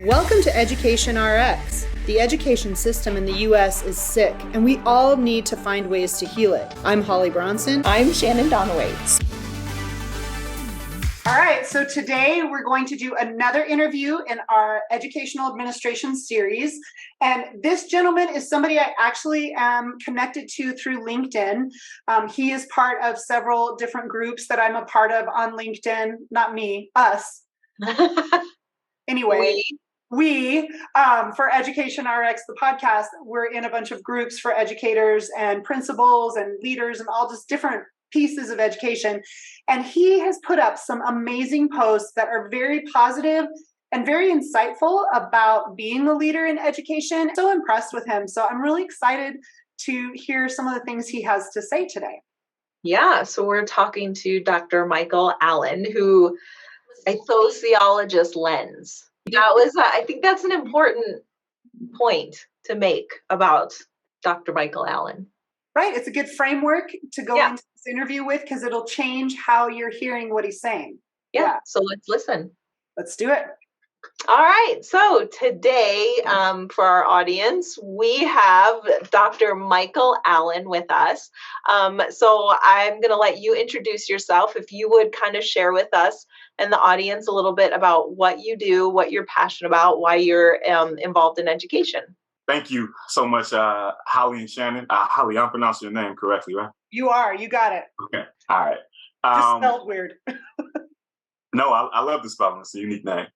Welcome to Education RX. The education system in the U.S. is sick, and we all need to find ways to heal it. I'm Hollye Bronson. I'm Shannon Donowitz. All right, so today we're going to do another interview in our educational administration series. And this gentleman is somebody I actually am connected to through LinkedIn. He is part of several different groups that I'm a part of on LinkedIn. Not me, us. Anyway. We, for Education RX, the podcast, we're in a bunch of groups for educators and principals and leaders and all just different pieces of education. And he has put up some amazing posts that are very positive and very insightful about being a leader in education. So impressed with him. So I'm really excited to hear some of the things he has to say today. Yeah, so we're talking to Dr. Michael Allen, who a sociologist lens. I think that's an important point to make about Dr. Michael Allen. Right. It's a good framework to go into this interview with because it'll change how you're hearing what he's saying. Yeah. So let's listen. Let's do it. All right. So today, for our audience, we have Dr. Michael Allen with us. So I'm going to let you introduce yourself. If you would kind of share with us and the audience a little bit about what you do, what you're passionate about, why you're involved in education. Thank you so much, Hollye and Shannon. Hollye, I'm pronouncing your name correctly, right? You are. You got it. Okay. All right. Just spelled weird. No, I love the spelling. It's a unique name.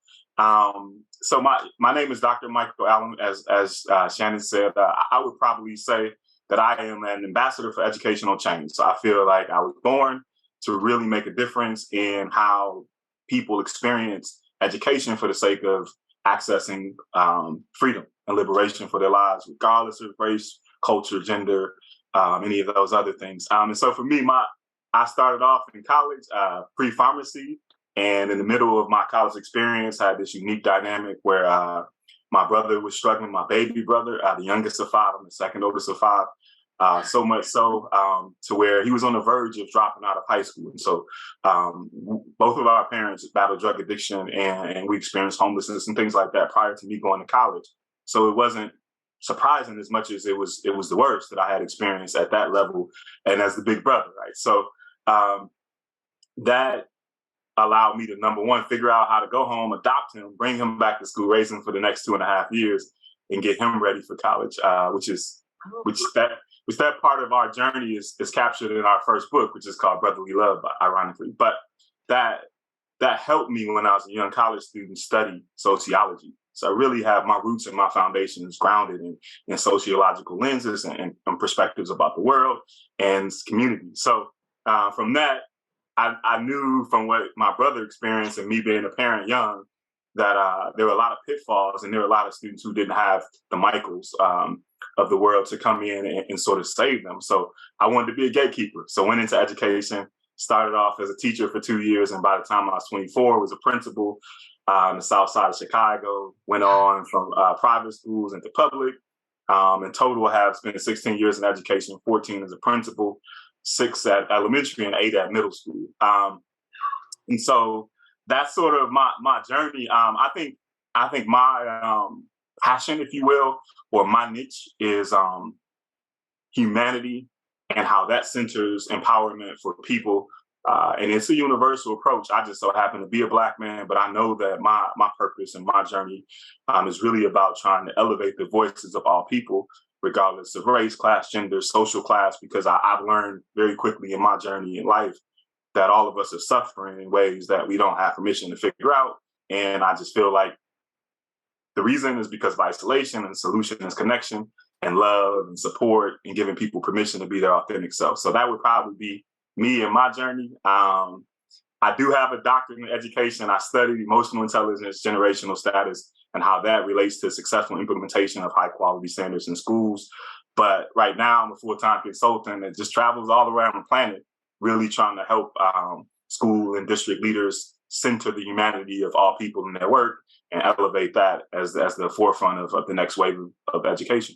So my name is Dr. Michael Allen. As Shannon said, I would probably say that I am an ambassador for educational change. So I feel like I was born to really make a difference in how people experience education for the sake of accessing freedom and liberation for their lives, regardless of race, culture, gender, any of those other things. And so for me, I started off in college, pre-pharmacy. And in the middle of my college experience, I had this unique dynamic where my brother was struggling, my baby brother, the youngest of five, I'm the second oldest of five, so much so to where he was on the verge of dropping out of high school. And so both of our parents battled drug addiction and we experienced homelessness and things like that prior to me going to college. So it wasn't surprising as much as it was the worst that I had experienced at that level and as the big brother, right? So that allowed me to, number one, figure out how to go home, adopt him, bring him back to school, raise him for the next 2.5 years, and get him ready for college, which that part of our journey is captured in our first book, which is called Brotherly Love, ironically. But that helped me when I was a young college student study sociology. So I really have my roots and my foundations grounded in sociological lenses and perspectives about the world and community. So from that, I knew from what my brother experienced and me being a parent young that there were a lot of pitfalls and there were a lot of students who didn't have the Michaels of the world to come in and sort of save them. So I wanted to be a gatekeeper. So went into education, started off as a teacher for 2 years. And by the time I was 24, was a principal in the South Side of Chicago, went on from private schools into public. In total, I have spent 16 years in education, 14 as a principal, 6 at elementary and 8 at middle school. And so that's sort of my journey. I think my passion, if you will, or my niche is humanity and how that centers empowerment for people. And it's a universal approach. I just so happen to be a Black man, but I know that my purpose and my journey is really about trying to elevate the voices of all people, regardless of race, class, gender, social class, because I've learned very quickly in my journey in life that all of us are suffering in ways that we don't have permission to figure out. And I just feel like the reason is because of isolation, and the solution is connection and love and support and giving people permission to be their authentic self. So that would probably be me and my journey. I do have a doctorate in education. I studied emotional intelligence, generational status, and how that relates to successful implementation of high quality standards in schools. But right now I'm a full-time consultant that just travels all around the planet, really trying to help school and district leaders center the humanity of all people in their work and elevate that as the forefront of the next wave of education.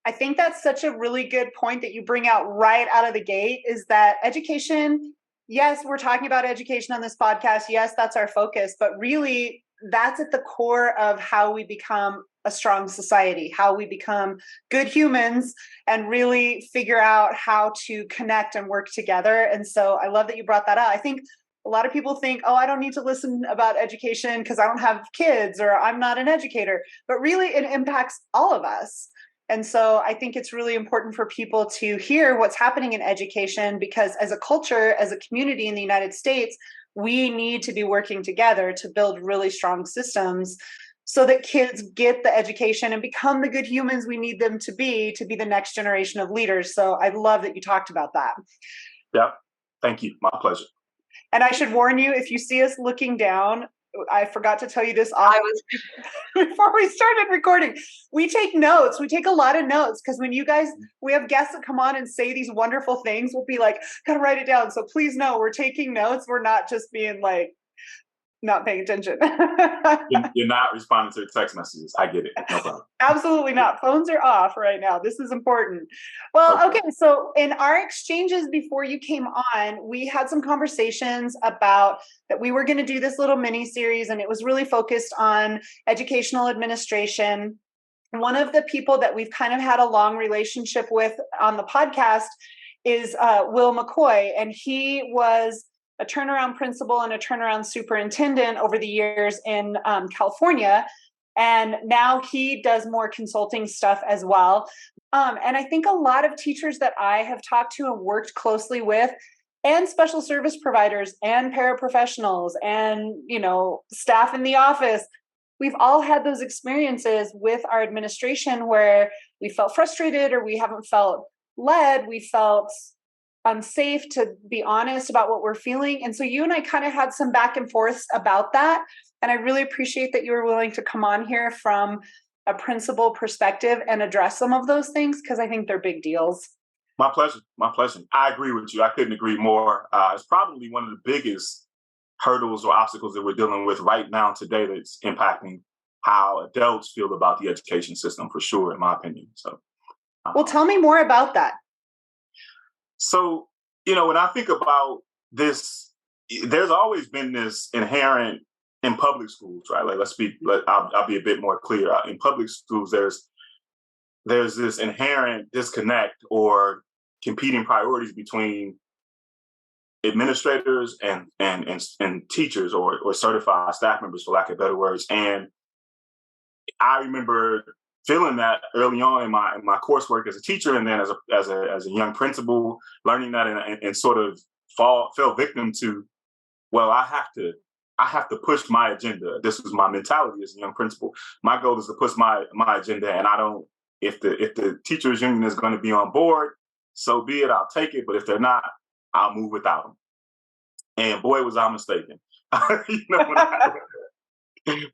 I think that's such a really good point that you bring out right out of the gate, is that education, yes, we're talking about education on this podcast. Yes, that's our focus. But really, that's at the core of how we become a strong society, how we become good humans and really figure out how to connect and work together. And so I love that you brought that up. I think a lot of people think, oh, I don't need to listen about education because I don't have kids or I'm not an educator, but really it impacts all of us. And so I think it's really important for people to hear what's happening in education, because as a culture, as a community in the United States, we need to be working together to build really strong systems so that kids get the education and become the good humans we need them to be the next generation of leaders. So I love that you talked about that. Yeah, thank you. My pleasure. And I should warn you, if you see us looking down, I forgot to tell you this before we started recording. We take notes. We take a lot of notes because when we have guests that come on and say these wonderful things, we'll be like, gotta write it down. So please know we're taking notes. We're not just being like, not paying attention. You're not responding to text messages. I get it. No problem. Absolutely not. Phones are off right now. This is important. Well, okay. So in our exchanges before you came on, we had some conversations about that we were going to do this little mini series, and it was really focused on educational administration. One of the people that we've kind of had a long relationship with on the podcast is Will McCoy, and he was a turnaround principal and a turnaround superintendent over the years in California. And now he does more consulting stuff as well. And I think a lot of teachers that I have talked to and worked closely with, and special service providers and paraprofessionals and, staff in the office, we've all had those experiences with our administration where we felt frustrated or we haven't felt led. We felt unsafe to be honest about what we're feeling. And so you and I kind of had some back and forths about that. And I really appreciate that you were willing to come on here from a principal perspective and address some of those things, because I think they're big deals. My pleasure. My pleasure. I agree with you. I couldn't agree more. It's probably one of the biggest hurdles or obstacles that we're dealing with right now today that's impacting how adults feel about the education system, for sure, in my opinion. So, well, tell me more about that. So, when I think about this, there's always been this inherent in public schools, right? Like, I'll be a bit more clear. In public schools, there's this inherent disconnect or competing priorities between administrators and teachers or certified staff members, for lack of better words. And I remember feeling that early on in my coursework as a teacher, and then as a young principal, learning that and sort of fell victim to, well, I have to push my agenda. This was my mentality as a young principal. My goal is to push my agenda, and I don't. If the teachers union is going to be on board, so be it. I'll take it. But if they're not, I'll move without them. And boy, was I mistaken.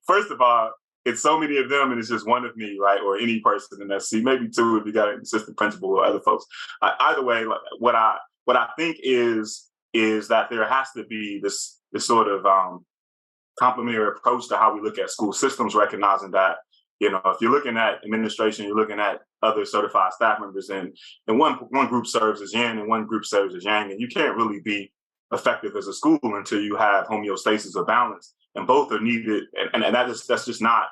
First of all, it's so many of them, and it's just one of me, right? Or any person in that seat, maybe two if you got an assistant principal or other folks. Either way, what I think is that there has to be this sort of complementary approach to how we look at school systems, recognizing that, if you're looking at administration, you're looking at other certified staff members, and one group serves as yin and one group serves as yang, and you can't really be effective as a school until you have homeostasis or balance, and both are needed. And that's just not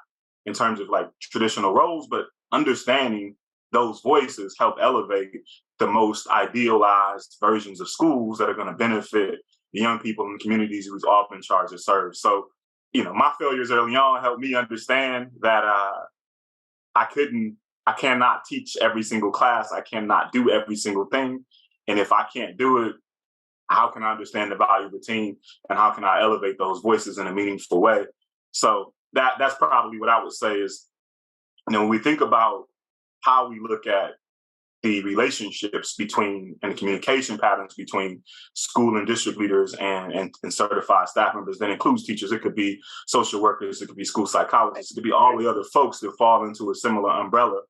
in terms of like traditional roles, but understanding those voices help elevate the most idealized versions of schools that are going to benefit the young people in the communities who's often charged to serve. So, my failures early on helped me understand that I cannot teach every single class. I cannot do every single thing. And if I can't do it, how can I understand the value of the team, and how can I elevate those voices in a meaningful way? So that's probably what I would say is, when we think about how we look at the relationships between and the communication patterns between school and district leaders and certified staff members, that includes teachers. It could be social workers, it could be school psychologists, it could be all the other folks that fall into a similar umbrella.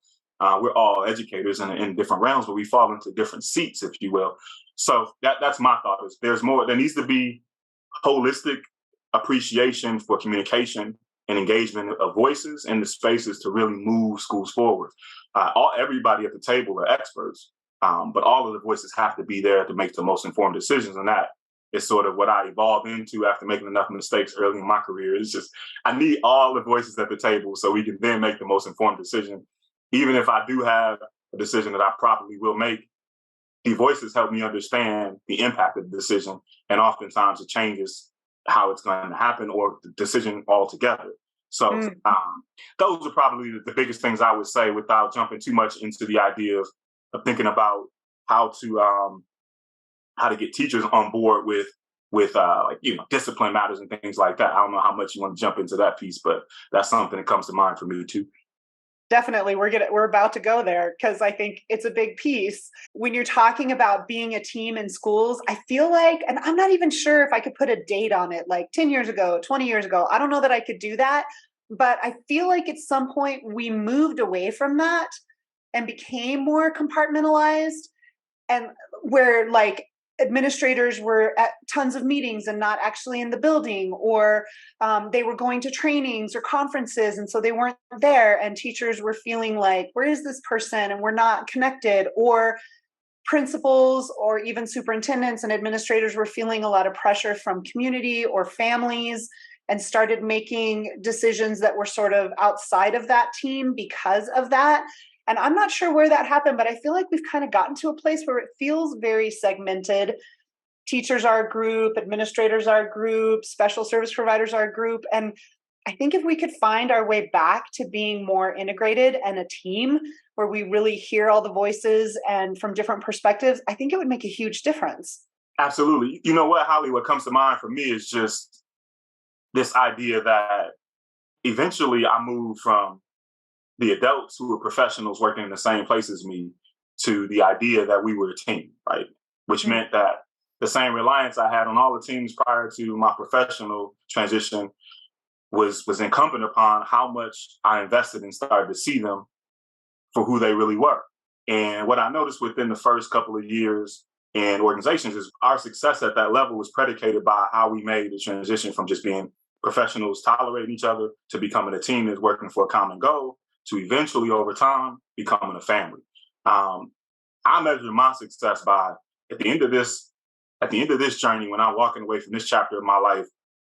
We're all educators in different realms, but we fall into different seats, if you will. So that's my thought. Is there's more. There needs to be holistic appreciation for communication and engagement of voices in the spaces to really move schools forward. Everybody at the table are experts, but all of the voices have to be there to make the most informed decisions, and that is sort of what I evolved into after making enough mistakes early in my career. It's just, I need all the voices at the table so we can then make the most informed decision. Even if I do have a decision that I probably will make, the voices help me understand the impact of the decision. And oftentimes it changes how it's going to happen or the decision altogether. So those are probably the biggest things I would say without jumping too much into the idea of thinking about how to get teachers on board with like, you know, discipline matters and things like that. I don't know how much you want to jump into that piece, but that's something that comes to mind for me too. Definitely. We're about to go there because I think it's a big piece. When you're talking about being a team in schools, I feel like, and I'm not even sure if I could put a date on it, like 10 years ago, 20 years ago, I don't know that I could do that. But I feel like at some point we moved away from that and became more compartmentalized, and where like administrators were at tons of meetings and not actually in the building, or they were going to trainings or conferences and so they weren't there, and teachers were feeling like, where is this person, and we're not connected, or principals or even superintendents and administrators were feeling a lot of pressure from community or families and started making decisions that were sort of outside of that team because of that. And I'm not sure where that happened, but I feel like we've kind of gotten to a place where it feels very segmented. Teachers are a group, administrators are a group, special service providers are a group. And I think if we could find our way back to being more integrated and a team where we really hear all the voices and from different perspectives, I think it would make a huge difference. Absolutely. You know what, Hollye, what comes to mind for me is just this idea that eventually I moved from the adults who were professionals working in the same place as me to the idea that we were a team, right? Which meant that the same reliance I had on all the teams prior to my professional transition was incumbent upon how much I invested and started to see them for who they really were. And what I noticed within the first couple of years in organizations is our success at that level was predicated by how we made the transition from just being professionals tolerating each other to becoming a team that's working for a common goal to eventually over time becoming a family. I measure my success by at the end of this journey, when I'm walking away from this chapter of my life,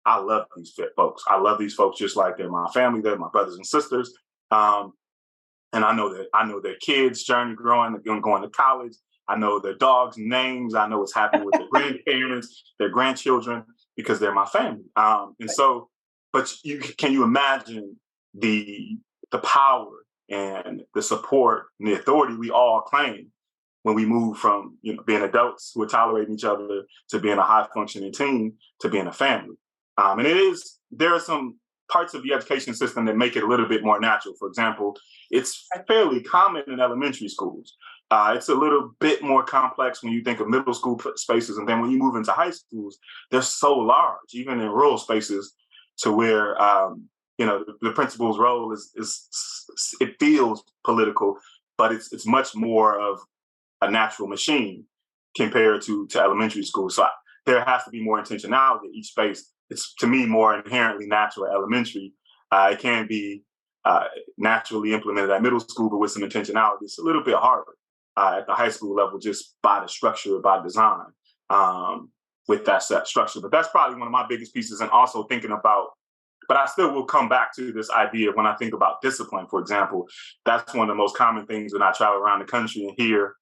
I love these folks. I love these folks just like they're my family, they're my brothers and sisters. And I know their kids' journey growing, going to college. I know their dogs' names. I know what's happening with their grandparents, their grandchildren, because they're my family. But can you imagine the power and the support and the authority we all claim when we move from being adults who are tolerating each other to being a high functioning team to being a family. And there are some parts of the education system that make it a little bit more natural. For example, it's fairly common in elementary schools. It's a little bit more complex when you think of middle school spaces. And then when you move into high schools, they're so large, even in rural spaces, to where the principal's role is it feels political, but it's much more of a natural machine compared to elementary school. So there has to be more intentionality in each space. It's, to me, more inherently natural at elementary. It can be naturally implemented at middle school, but with some intentionality. It's a little bit harder at the high school level, just by the structure, by design, with that set structure. But that's probably one of my biggest pieces. And also thinking about, but I still will come back to this idea when I think about discipline, for example. That's one of the most common things when I travel around the country and hear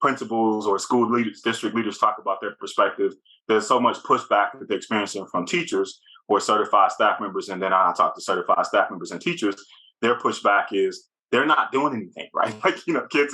principals or school leaders, district leaders talk about their perspective. There's so much pushback that they're experiencing from teachers or certified staff members. And then I talk to certified staff members and teachers. Their pushback is they're not doing anything, right? Like, kids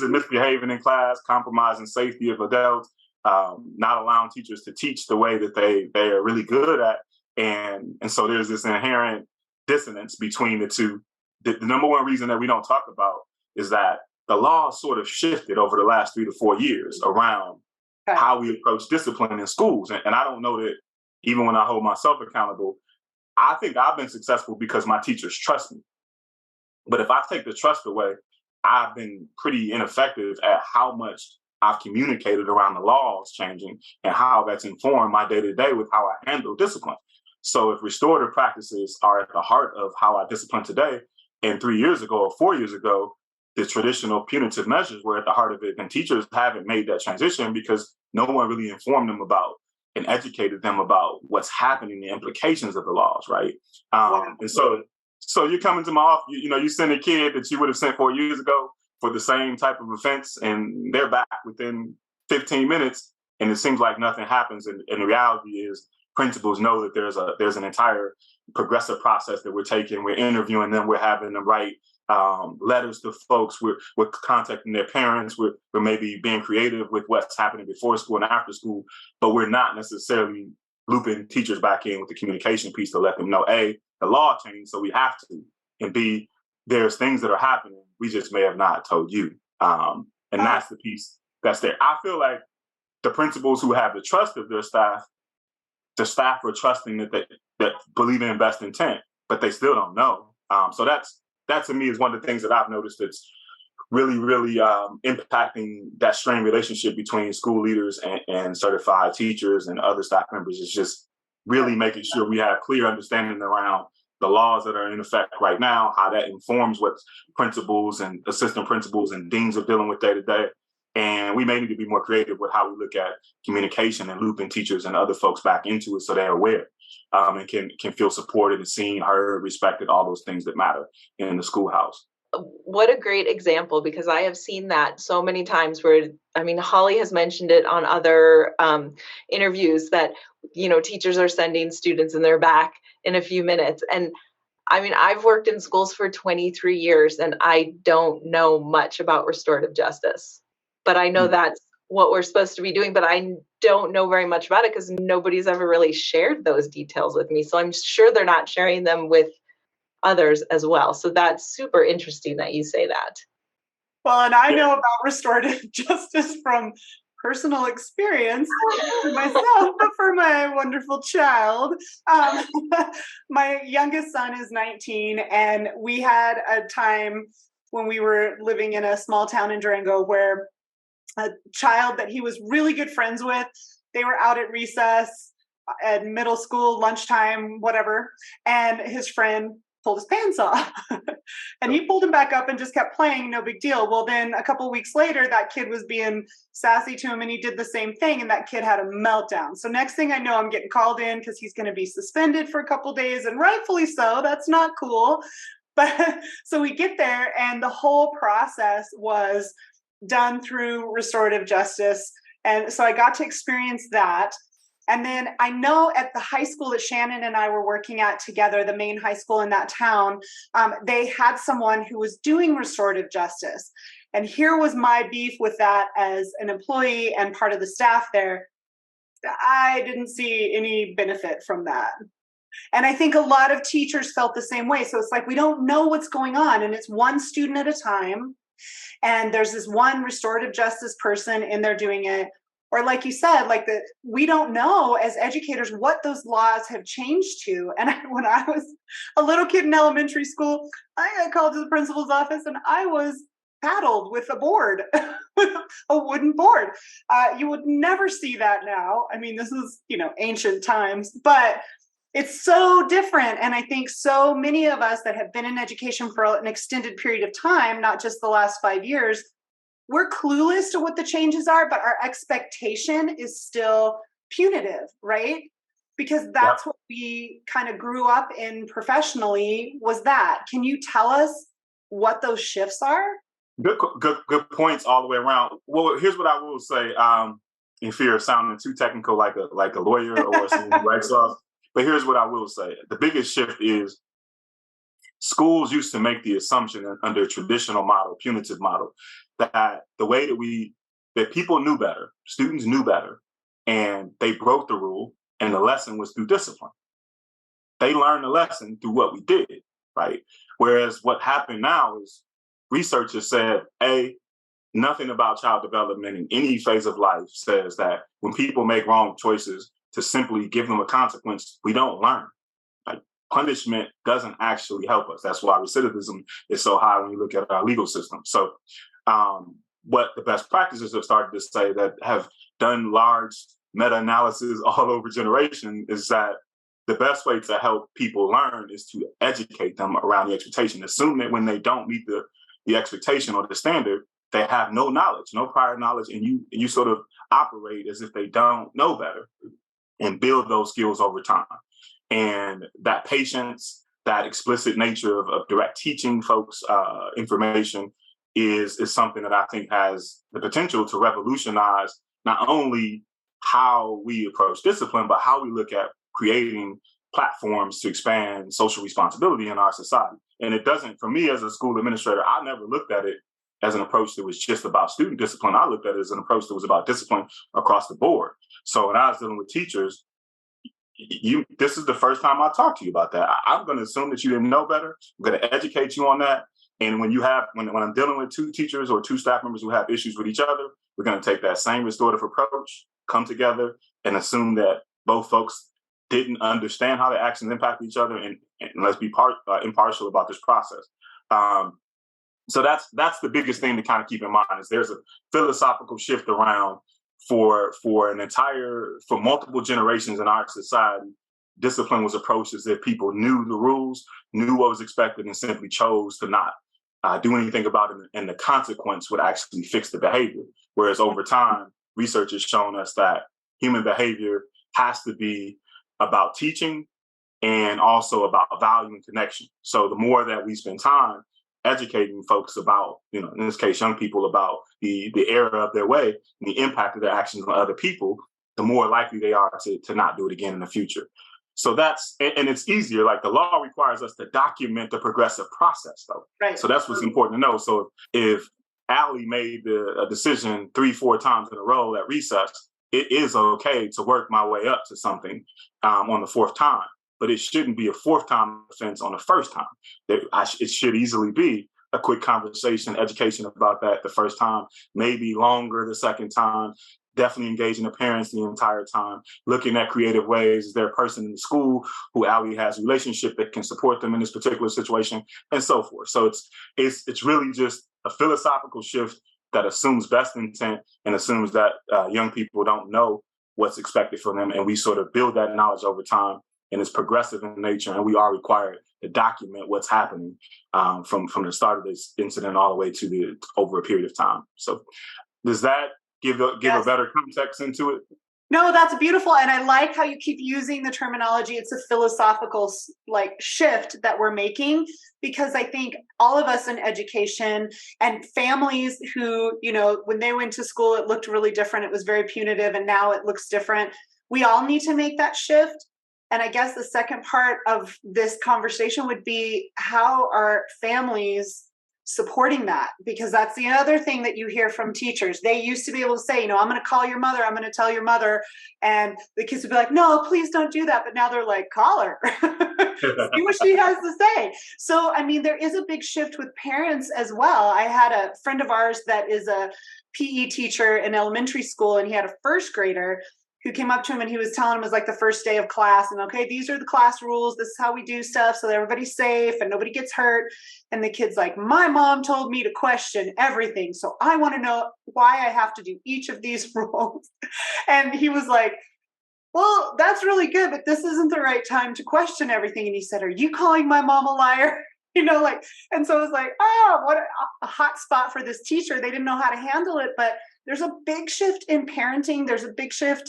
are misbehaving in class, compromising safety of adults, not allowing teachers to teach the way that they are really good at. And so there's this inherent dissonance between the two. The number one reason that we don't talk about is that the law sort of shifted over the last 3 to 4 years around how we approach discipline in schools. And I don't know that even when I hold myself accountable, I think I've been successful because my teachers trust me. But if I take the trust away, I've been pretty ineffective at how much I've communicated around the laws changing and how that's informed my day-to-day with how I handle discipline. So if restorative practices are at the heart of how I discipline today, and 3 years ago or 4 years ago, the traditional punitive measures were at the heart of it, and teachers haven't made that transition because no one really informed them about and educated them about what's happening, the implications of the laws, right? And so you're coming to my office, you send a kid that you would have sent 4 years ago for the same type of offense, and they're back within 15 minutes, and it seems like nothing happens. And the reality is, principals know that there's an entire progressive process that we're taking. We're interviewing them. We're having them write letters to folks. We're contacting their parents. We're maybe being creative with what's happening before school and after school, but we're not necessarily looping teachers back in with the communication piece to let them know, A, the law changed, so we have to, and B, there's things that are happening we just may have not told you. And that's the piece that's there. I feel like the principals who have the trust of their staff, the staff are trusting that believe in best intent, but they still don't know. So that to me is one of the things that I've noticed that's really, really impacting that strained relationship between school leaders and certified teachers and other staff members. Is just really making sure we have clear understanding around the laws that are in effect right now, how that informs what principals and assistant principals and deans are dealing with day to day. And we may need to be more creative with how we look at communication and looping teachers and other folks back into it so they're aware and can feel supported and seen, heard, respected, all those things that matter in the schoolhouse. What a great example, because I have seen that so many times where, Hollye has mentioned it on other interviews that, teachers are sending students and they're back in a few minutes. And I've worked in schools for 23 years and I don't know much about restorative justice, but I know that's what we're supposed to be doing, but I don't know very much about it because nobody's ever really shared those details with me. So I'm sure they're not sharing them with others as well. So that's super interesting that you say that. Well, and I know about restorative justice from personal experience for myself, but for my wonderful child. My youngest son is 19, and we had a time when we were living in a small town in Durango where a child that he was really good friends with, they were out at recess, at middle school, lunchtime, whatever, and his friend pulled his pants off. And he pulled him back up and just kept playing, no big deal. Well, then a couple of weeks later, that kid was being sassy to him and he did the same thing, and that kid had a meltdown. So next thing I know, I'm getting called in because he's going to be suspended for a couple of days, and rightfully so. That's not cool. But so we get there, and the whole process was done through restorative justice. And so I got to experience that. And then I know at the high school that Shannon and I were working at together, the main high school in that town, they had someone who was doing restorative justice. And here was my beef with that as an employee and part of the staff there. I didn't see any benefit from that. And I think a lot of teachers felt the same way. So it's like, we don't know what's going on, and it's one student at a time. And there's this one restorative justice person in there doing it. Or like you said, we don't know as educators what those laws have changed to. And when I was a little kid in elementary school, I got called to the principal's office and I was paddled with a board, with a wooden board. You would never see that now. This is, ancient times, but it's so different. And I think so many of us that have been in education for an extended period of time, not just the last 5 years, we're clueless to what the changes are, but our expectation is still punitive, right? Because that's what we kind of grew up in professionally, was that. Can you tell us what those shifts are? Good points all the way around. Well, here's what I will say, in fear of sounding too technical like a lawyer or someone who writes laws. But here's what I will say. The biggest shift is schools used to make the assumption under a traditional model, punitive model, that the way that people knew better, students knew better, and they broke the rule, and the lesson was through discipline. They learned the lesson through what we did, right? Whereas what happened now is researchers said, nothing about child development in any phase of life says that when people make wrong choices, to simply give them a consequence, we don't learn. Punishment doesn't actually help us. That's why recidivism is so high when you look at our legal system. So what the best practices have started to say that have done large meta-analysis all over generation is that the best way to help people learn is to educate them around the expectation. Assume that when they don't meet the expectation or the standard, they have no knowledge, no prior knowledge, and you sort of operate as if they don't know better. and build those skills over time. And that patience, that explicit nature of direct teaching folks information is something that I think has the potential to revolutionize not only how we approach discipline, but how we look at creating platforms to expand social responsibility in our society. And it doesn't, for me as a school administrator, I never looked at it as an approach that was just about student discipline. I looked at it as an approach that was about discipline across the board. So when I was dealing with teachers, this is the first time I talked to you about that. I'm going to assume that you didn't know better. I'm going to educate you on that. And when I'm dealing with two teachers or two staff members who have issues with each other, we're going to take that same restorative approach, come together, and assume that both folks didn't understand how their actions impact each other, and let's be impartial about this process. So that's the biggest thing to kind of keep in mind is there's a philosophical shift around for multiple generations in our society. Discipline was approached as if people knew the rules, knew what was expected, and simply chose to not do anything about it, and the consequence would actually fix the behavior. Whereas over time, research has shown us that human behavior has to be about teaching and also about value and connection. So the more that we spend time educating folks about, in this case, young people, about the error of their way and the impact of their actions on other people, the more likely they are to not do it again in the future. So and it's easier. Like the law requires us to document the progressive process, though. Right. So that's what's important to know. So if Allie made a decision 3-4 times in a row at recess, it is okay to work my way up to something on the fourth time. But it shouldn't be a fourth time offense on the first time. It should easily be a quick conversation, education about that the first time, maybe longer the second time, definitely engaging the parents the entire time, looking at creative ways. Is there a person in the school who Allie has a relationship that can support them in this particular situation, and so forth. So it's really just a philosophical shift that assumes best intent and assumes that young people don't know what's expected from them. And we sort of build that knowledge over time, and it's progressive in nature. And we are required to document what's happening from the start of this incident all the way to over a period of time. So does that give a better context into it? No, that's beautiful. And I like how you keep using the terminology. It's a philosophical shift that we're making, because I think all of us in education and families who, when they went to school, it looked really different. It was very punitive, and now it looks different. We all need to make that shift. And I guess the second part of this conversation would be, how are families supporting that? Because that's the other thing that you hear from teachers. They used to be able to say, I'm going to call your mother, I'm going to tell your mother, and the kids would be like, no, please don't do that. But now they're like, call her, see what she has to say. So, there is a big shift with parents as well. I had a friend of ours that is a PE teacher in elementary school, and he had a first grader who came up to him, and he was telling him it was like the first day of class, and okay, these are the class rules. This is how we do stuff so that everybody's safe and nobody gets hurt. And the kid's like, my mom told me to question everything, so I want to know why I have to do each of these rules. And he was like, well, that's really good, but this isn't the right time to question everything. And he said, are you calling my mom a liar? And so it was like, what a hot spot for this teacher. They didn't know how to handle it. But there's a big shift in parenting. There's a big shift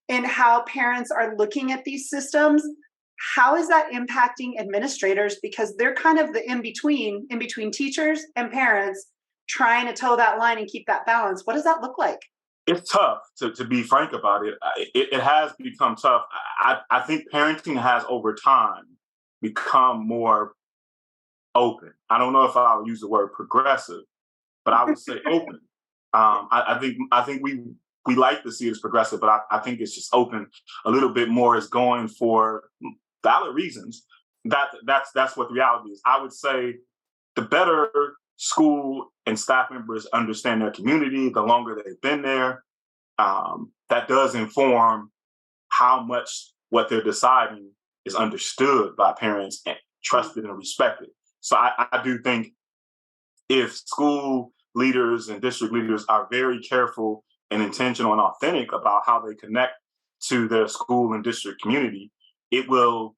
in how parents are looking at these systems. How is that impacting administrators? Because they're kind of the in-between teachers and parents, trying to toe that line and keep that balance. What does that look like? It's tough, to be frank about it. It has become tough. I think parenting has over time become more open. I don't know if I would use the word progressive, but I would say open. I think we like to see it as progressive, but I think it's just open a little bit more. Is going for valid reasons. That's what the reality is. I would say the better school and staff members understand their community, the longer they've been there, that does inform how much what they're deciding is understood by parents and trusted and respected. So I do think if school leaders and district leaders are very careful and intentional and authentic about how they connect to their school and district community, it will.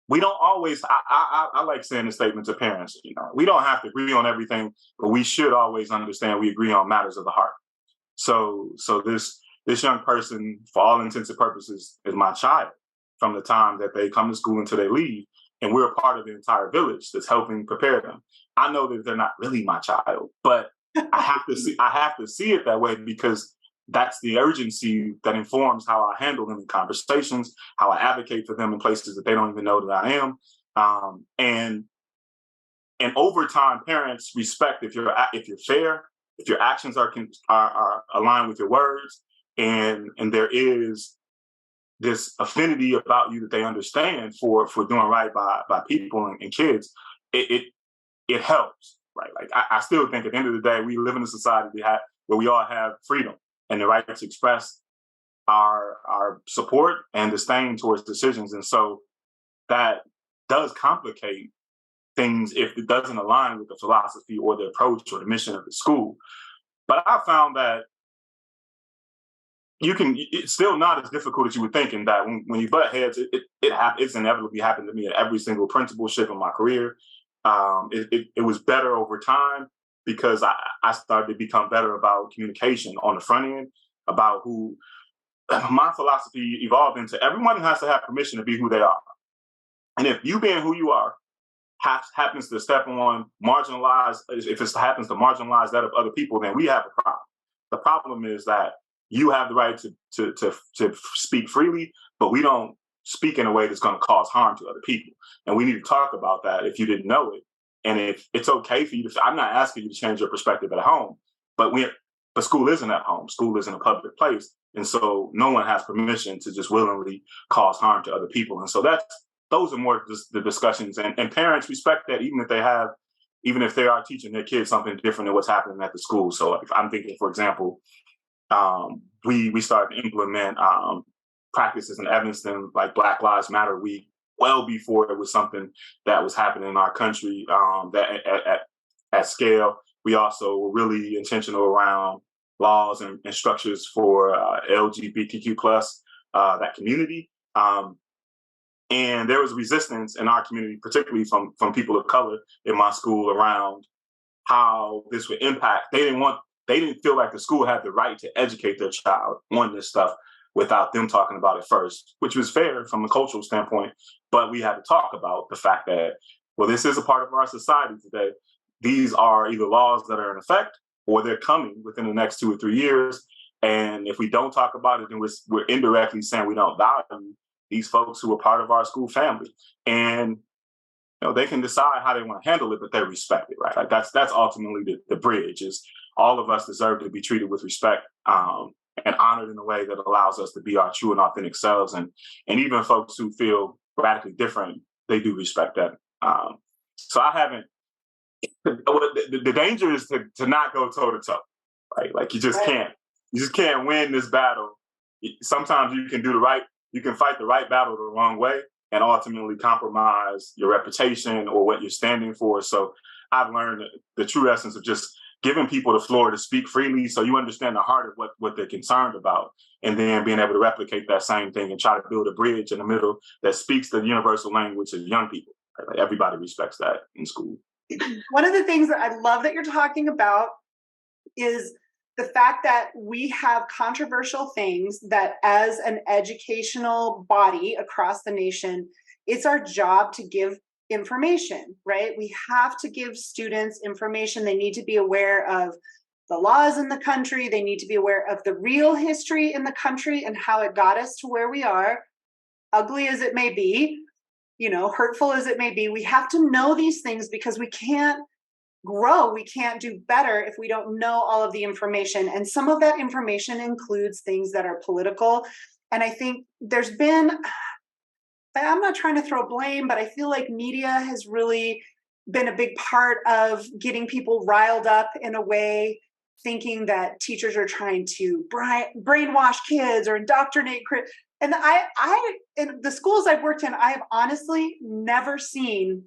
We don't always. I like saying the statement to parents. We don't have to agree on everything, but we should always understand we agree on matters of the heart. So this this young person, for all intents and purposes, is my child from the time that they come to school until they leave. And we're a part of the entire village that's helping prepare them. I know that they're not really my child, but I have to see it that way, because that's the urgency that informs how I handle them in conversations, how I advocate for them in places that they don't even know that I am. And over time, parents respect if you're fair, if your actions are aligned with your words, and there is this affinity about you that they understand for doing right by people and kids. It helps, right? Like I still think at the end of the day, we live in a society where we all have freedom and the right to express our support and disdain towards decisions. And so that does complicate things if it doesn't align with the philosophy or the approach or the mission of the school. But I found that it's still not as difficult as you would think, in that when you butt heads, it's inevitably happened to me at every single principalship in my career. It was better over time because I started to become better about communication on the front end, about who my philosophy evolved into. Everyone has to have permission to be who they are. And if you being who you are happens to step on if it happens to marginalize that of other people, then we have a problem. The problem is that you have the right to speak freely, but we don't speak in a way that's going to cause harm to other people. And we need to talk about that if you didn't know it. And if it's okay for you I'm not asking you to change your perspective at home, but school isn't at home. School isn't a public place. And so no one has permission to just willingly cause harm to other people. And so those are more the discussions, and parents respect that, even if they are teaching their kids something different than what's happening at the school. So if I'm thinking, for example, we started to implement practices in Evanston, like Black Lives Matter Week, well before it was something that was happening in our country that at scale. We also were really intentional around laws and structures for LGBTQ plus that community. And there was resistance in our community, particularly from people of color in my school, around how this would impact. They didn't feel like the school had the right to educate their child on this stuff without them talking about it first, which was fair from a cultural standpoint. But we had to talk about the fact that, well, this is a part of our society today. These are either laws that are in effect or they're coming within the next 2 or 3 years. And if we don't talk about it, then we're indirectly saying we don't value these folks who are part of our school family. And they can decide how they want to handle it, but they're respected, right? Like that's ultimately the bridge. Is all of us deserve to be treated with respect and honored in a way that allows us to be our true and authentic selves. And even folks who feel radically different, they do respect that. So I haven't. The danger is to not go toe to toe, right? Like you just can't win this battle. Sometimes you can fight the right battle the wrong way and ultimately compromise your reputation or what you're standing for. So I've learned the true essence of just giving people the floor to speak freely, so you understand the heart of what they're concerned about, and then being able to replicate that same thing and try to build a bridge in the middle that speaks the universal language of young people. Right? Like everybody respects that in school. One of the things that I love that you're talking about is the fact that we have controversial things that as an educational body across the nation, it's our job to give information, right? We have to give students information. They need to be aware of the laws in the country. They need to be aware of the real history in the country and how it got us to where we are, ugly as it may be, hurtful as it may be. We have to know these things because we can't grow, we can't do better if we don't know all of the information. And some of that information includes things that are political. And I think there's been, I'm not trying to throw blame, but I feel like media has really been a big part of getting people riled up in a way, thinking that teachers are trying to brainwash kids or indoctrinate. And in the schools I've worked in, I have honestly never seen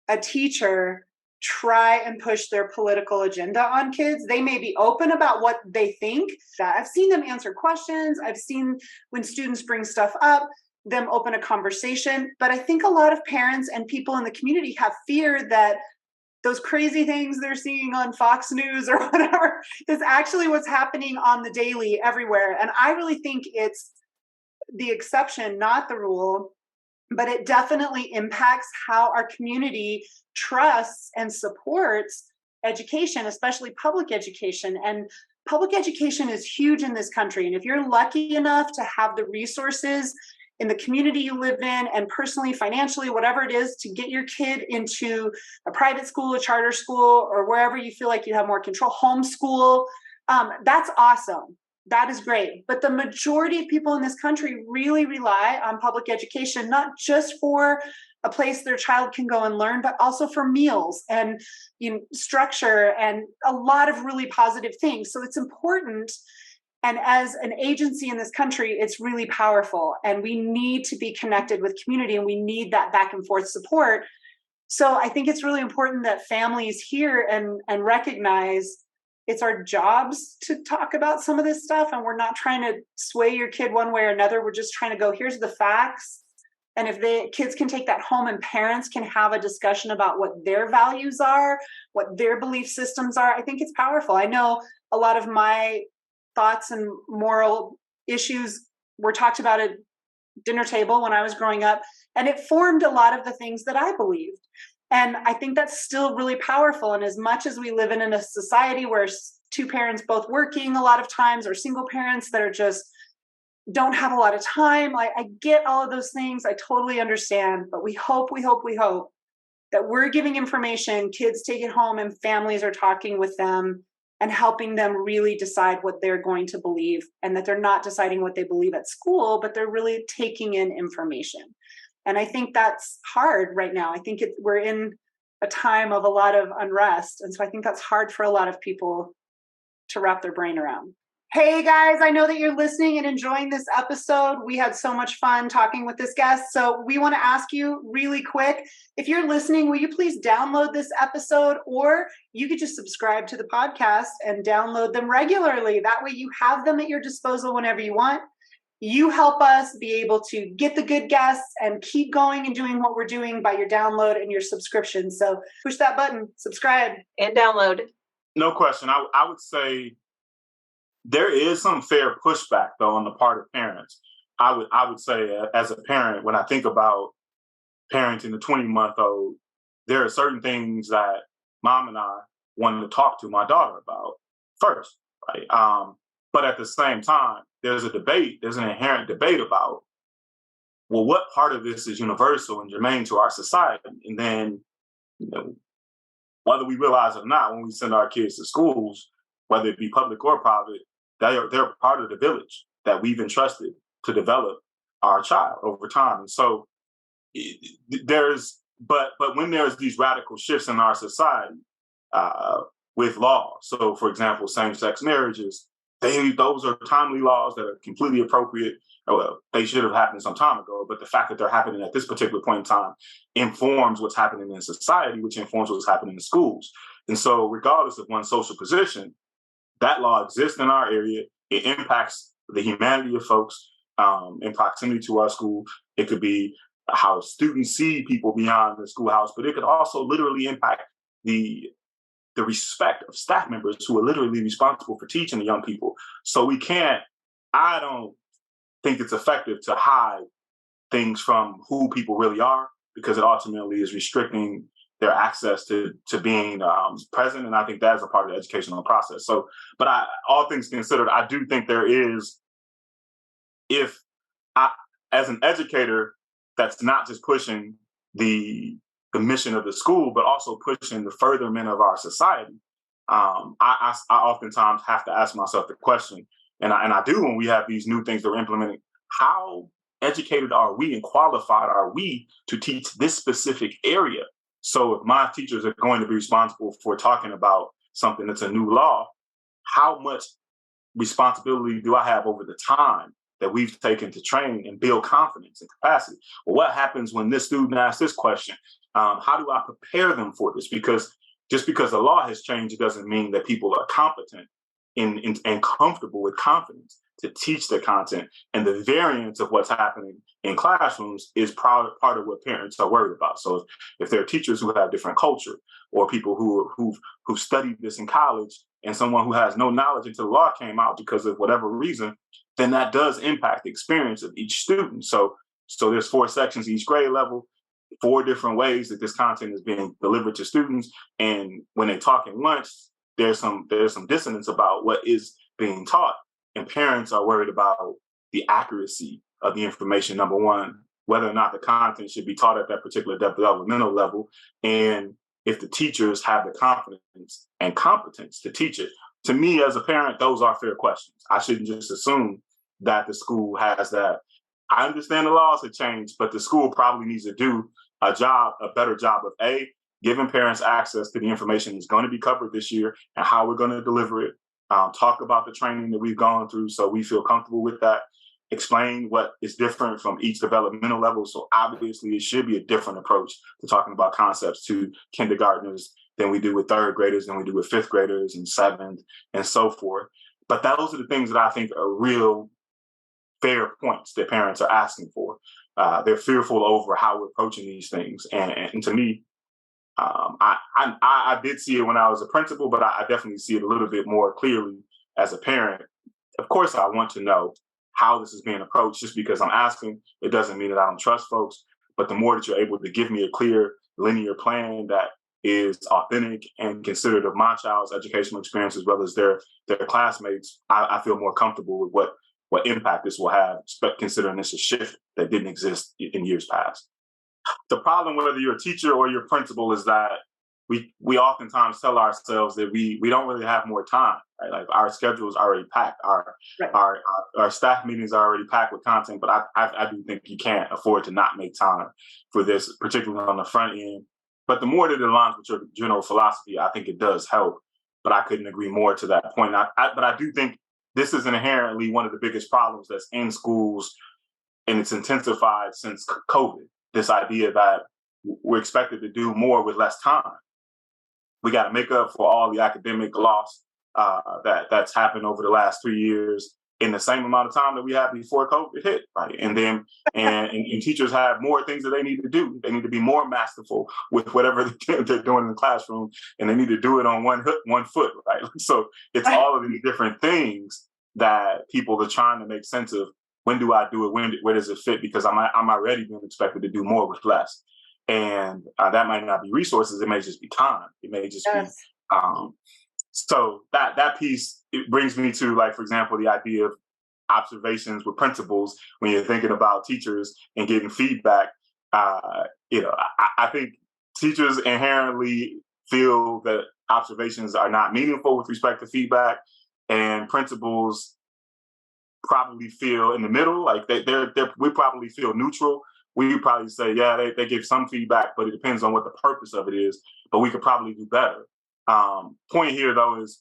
a teacher try and push their political agenda on kids. They may be open about what they think. I've seen them answer questions. I've seen when students bring stuff up, them open a conversation. But I think a lot of parents and people in the community have fear that those crazy things they're seeing on Fox News or whatever is actually what's happening on the daily everywhere. And I really think it's the exception, not the rule, but it definitely impacts how our community trusts and supports education, especially public education. And public education is huge in this country. And if you're lucky enough to have the resources in the community you live in and personally, financially, whatever it is, to get your kid into a private school, a charter school, or wherever you feel like you have more control, homeschool, that's awesome. That is great. But the majority of people in this country really rely on public education, not just for a place their child can go and learn, but also for meals and structure and a lot of really positive things. So it's important. And as an agency in this country, it's really powerful. And we need to be connected with community, and we need that back and forth support. So I think it's really important that families hear and recognize it's our jobs to talk about some of this stuff. And we're not trying to sway your kid one way or another. We're just trying to go, here's the facts. And if the kids can take that home and parents can have a discussion about what their values are, what their belief systems are, I think it's powerful. I know a lot of my thoughts and moral issues were talked about at dinner table when I was growing up, and it formed a lot of the things that I believed. And I think that's still really powerful. And as much as we live in a society where two parents both working a lot of times, or single parents that are just don't have a lot of time, I get all of those things. I totally understand. But we hope that we're giving information, kids take it home, and families are talking with them and helping them really decide what they're going to believe, and that they're not deciding what they believe at school, but they're really taking in information. And I think that's hard right now. I think we're in a time of a lot of unrest. And so I think that's hard for a lot of people to wrap their brain around. Hey guys, I know that you're listening and enjoying this episode. We had so much fun talking with this guest. So we want to ask you really quick, if you're listening, will you please download this episode, or you could just subscribe to the podcast and download them regularly. That way you have them at your disposal whenever you want. You help us be able to get the good guests and keep going and doing what we're doing by your download and your subscription. So push that button, subscribe. And download. No question. I would say there is some fair pushback, though, on the part of parents. I would say, as a parent, when I think about parenting a 20-month-old, there are certain things that mom and I wanted to talk to my daughter about first, right? But at the same time, there's an inherent debate about, well, what part of this is universal and germane to our society? And then, whether we realize it or not, when we send our kids to schools, whether it be public or private, they're part of the village that we've entrusted to develop our child over time. And so but when there's these radical shifts in our society with law, so for example, same-sex marriages, those are timely laws that are completely appropriate. Well, they should have happened some time ago, but the fact that they're happening at this particular point in time informs what's happening in society, which informs what's happening in schools. And so regardless of one's social position, that law exists in our area. It impacts the humanity of folks in proximity to our school. It could be how students see people beyond the schoolhouse, but it could also literally impact the respect of staff members who are literally responsible for teaching the young people. So I don't think it's effective to hide things from who people really are, because it ultimately is restricting their access to being present. And I think that's a part of the educational process. So, but all things considered, I do think there is, as an educator, that's not just pushing the mission of the school, but also pushing the furtherment of our society. I oftentimes have to ask myself the question, and I do when we have these new things that we're implementing, how educated are we and qualified are we to teach this specific area? So if my teachers are going to be responsible for talking about something that's a new law, how much responsibility do I have over the time that we've taken to train and build confidence and capacity? Well, what happens when this student asks this question? How do I prepare them for this? Because just because the law has changed, it doesn't mean that people are competent and comfortable with confidence to teach the content, and the variance of what's happening in classrooms is part of what parents are worried about. So if there are teachers who have different culture, or people who've studied this in college, and someone who has no knowledge until the law came out because of whatever reason, then that does impact the experience of each student. So there's 4 sections each grade level, 4 different ways that this content is being delivered to students. And when they talk in lunch, there's some dissonance about what is being taught. And parents are worried about the accuracy of the information, number one, whether or not the content should be taught at that particular developmental level, and if the teachers have the confidence and competence to teach it. To me, as a parent, those are fair questions. I shouldn't just assume that the school has that. I understand the laws have changed, but the school probably needs to do a better job of giving parents access to the information that's going to be covered this year and how we're going to deliver it. Talk about the training that we've gone through so we feel comfortable with that. Explain what is different from each developmental level. So obviously it should be a different approach to talking about concepts to kindergartners than we do with 3rd graders, than we do with 5th graders and 7th and so forth. But those are the things that I think are real fair points that parents are asking for. They're fearful over how we're approaching these things. And to me, I did see it when I was a principal, but I definitely see it a little bit more clearly as a parent. Of course, I want to know how this is being approached. Just because I'm asking, it doesn't mean that I don't trust folks. But the more that you're able to give me a clear linear plan that is authentic and considerate of my child's educational experience as well as their classmates, I feel more comfortable with what impact this will have, considering this a shift that didn't exist in years past. The problem, whether you're a teacher or your principal, is that we oftentimes tell ourselves that we don't really have more time. Right? Like our schedule is already packed. Our staff meetings are already packed with content, but I do think you can't afford to not make time for this, particularly on the front end. But the more that it aligns with your general philosophy, I think it does help. But I couldn't agree more to that point. But I do think this is inherently one of the biggest problems that's in schools, and it's intensified since COVID. This idea that we're expected to do more with less time. We got to make up for all the academic loss that's happened over the last 3 years in the same amount of time that we had before COVID hit, right? And then and teachers have more things that they need to do. They need to be more masterful with whatever they're doing in the classroom, and they need to do it on one foot, right? So it's all of these different things that people are trying to make sense of. When do I do it? Where does it fit? Because I'm already being expected to do more with less. And that might not be resources. It may just be time. It may just be. So that piece, it brings me to, like, for example, the idea of observations with principals when you're thinking about teachers and getting feedback. I think teachers inherently feel that observations are not meaningful with respect to feedback, and principals probably feel in the middle, like we probably feel neutral. We probably say, yeah, they give some feedback, but it depends on what the purpose of it is. But we could probably do better. Point here, though, is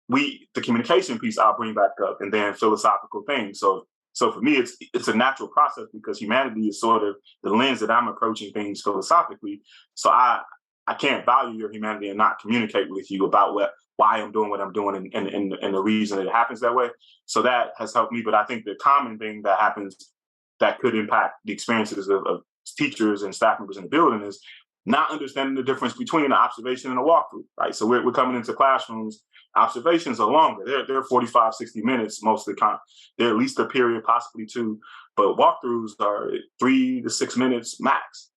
the communication piece I'll bring back up, and then philosophical things. So for me, it's a natural process because humanity is sort of the lens that I'm approaching things philosophically. So I can't value your humanity and not communicate with you about why I'm doing what I'm doing and the reason that it happens that way. So that has helped me. But I think the common thing that happens that could impact the experiences of teachers and staff members in the building is not understanding the difference between an observation and a walkthrough, right? So we're coming into classrooms. Observations are longer. They're 45, 60 minutes most of the time. They're at least a period, possibly 2. But walkthroughs are 3 to 6 minutes max.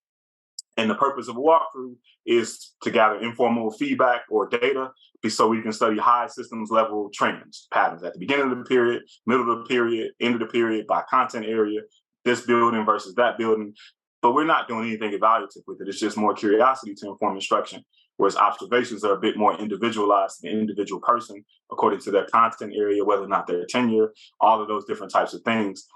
And the purpose of a walkthrough is to gather informal feedback or data so we can study high systems level trends, patterns at the beginning of the period, middle of the period, end of the period, by content area, this building versus that building. But we're not doing anything evaluative with it. It's just more curiosity to inform instruction, whereas observations are a bit more individualized to the individual person according to their content area, whether or not they're tenure, all of those different types of things.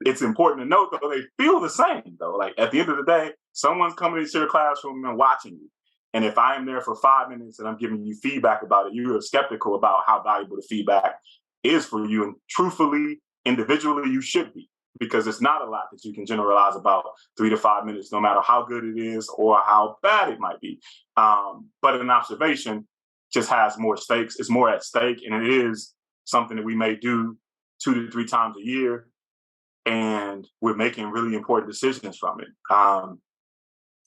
It's important to note, though, they feel the same, though. Like, at the end of the day, someone's coming into your classroom and watching you. And if I am there for 5 minutes and I'm giving you feedback about it, you're skeptical about how valuable the feedback is for you. And truthfully, individually, you should be, because it's not a lot that you can generalize about 3 to 5 minutes, no matter how good it is or how bad it might be. But an observation just has more stakes. It's more at stake, and it is something that we may do 2 to 3 times a year, and we're making really important decisions from it.